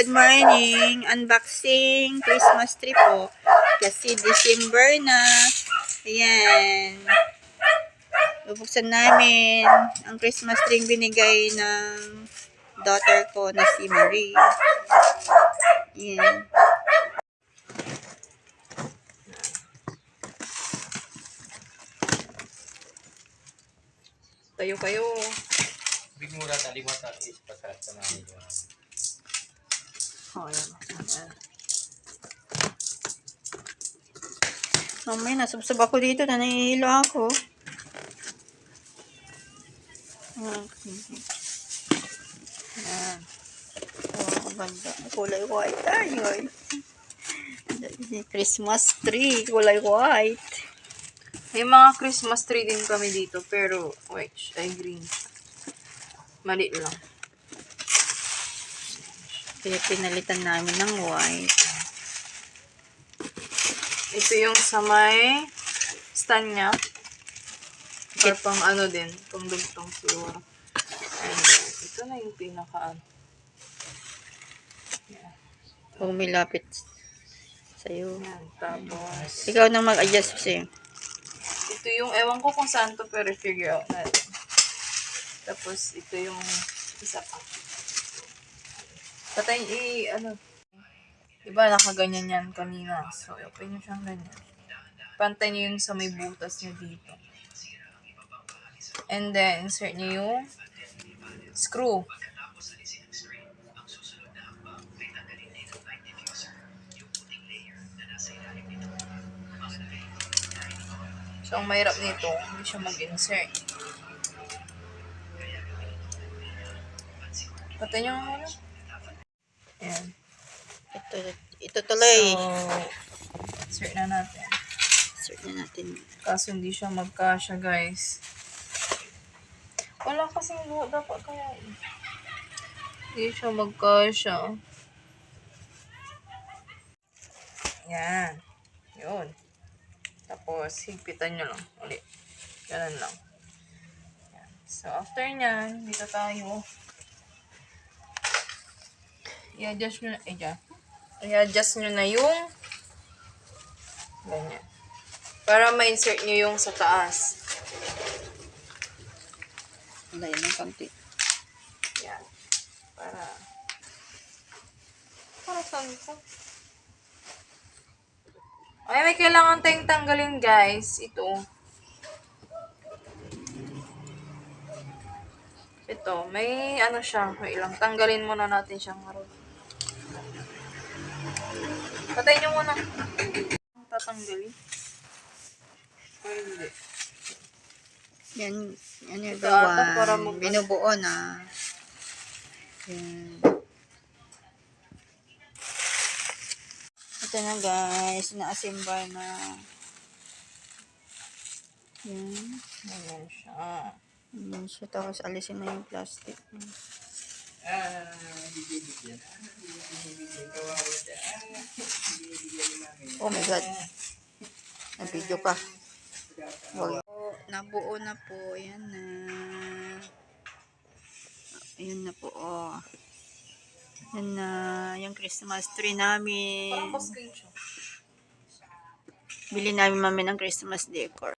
good morning. Unboxing Christmas tree po. Kasi December na. Ayan. Bubuksan namin ang Christmas tree binigay ng daughter ko na si Marie. Ayan. Tayo kayo. Big mura tali mata is pasat sa namin yun. Oh, ayan. Mamaya, nasubsob ako dito na nahihilo ako. Ayan. Oh, ganda. Kulay white. Ay. Christmas tree. Kulay white. May mga Christmas tree din kami dito, pero white ay green. Mali lang. Pinalitan namin ng white. Ito yung sa may stand niya. Or pang ano din, pang dugtong siguro. And ito na yung pinaka Kung may lapit sa'yo. yan. Tapos, Ikaw na mag-adjust sa'yo. ito yung, ewan ko kung saan to, pero figure out natin. Tapos, ito yung isa pa. Patay, ano, diba nakaganyan yan kanina. So, open nyo siyang ganyan. Pantay nyo yung sa may butas nyo dito. And then, insert nyo yung screw. So, ang mahirap nito, hindi siya mag-insert. Patay nyo nga muna. Ayan. Ito tuloy. So, insert na natin. Insert na natin. Kaso hindi siya magkasya, guys. Wala kasing buo dapat kaya. Hindi siya magkasya. Yan. Yun. Tapos, higpitan nyo lang. Ulit. Ganun lang. Yan. So, after nyan, dito tayo. I-adjust nyo na. I-adjust nyo na yung ganyan. Para ma-insert nyo yung sa taas. Wala yun ng konti. Yan. Para saan ito? Ay, may kailangan tayong tanggalin, guys. Ito. Ito. May ano siya. May ilang. Tanggalin muna natin siyang harap. Patay nyo muna. Tatanggalin. Ay, hindi. Yan yung Ito ata para gawan. Binubuo na. Yan. Ito na guys. Na-assemble na. Yan. Ayan siya. Yan siya. Tapos alisin na yung plastic. Oh my God. Na-video pa. Wag. Nabuo na po. Ayan na. Ayan na po. Oh. Ayan na. Yung Christmas tree namin. Parang pa-screenshot. Bili namin mami ng Christmas decor.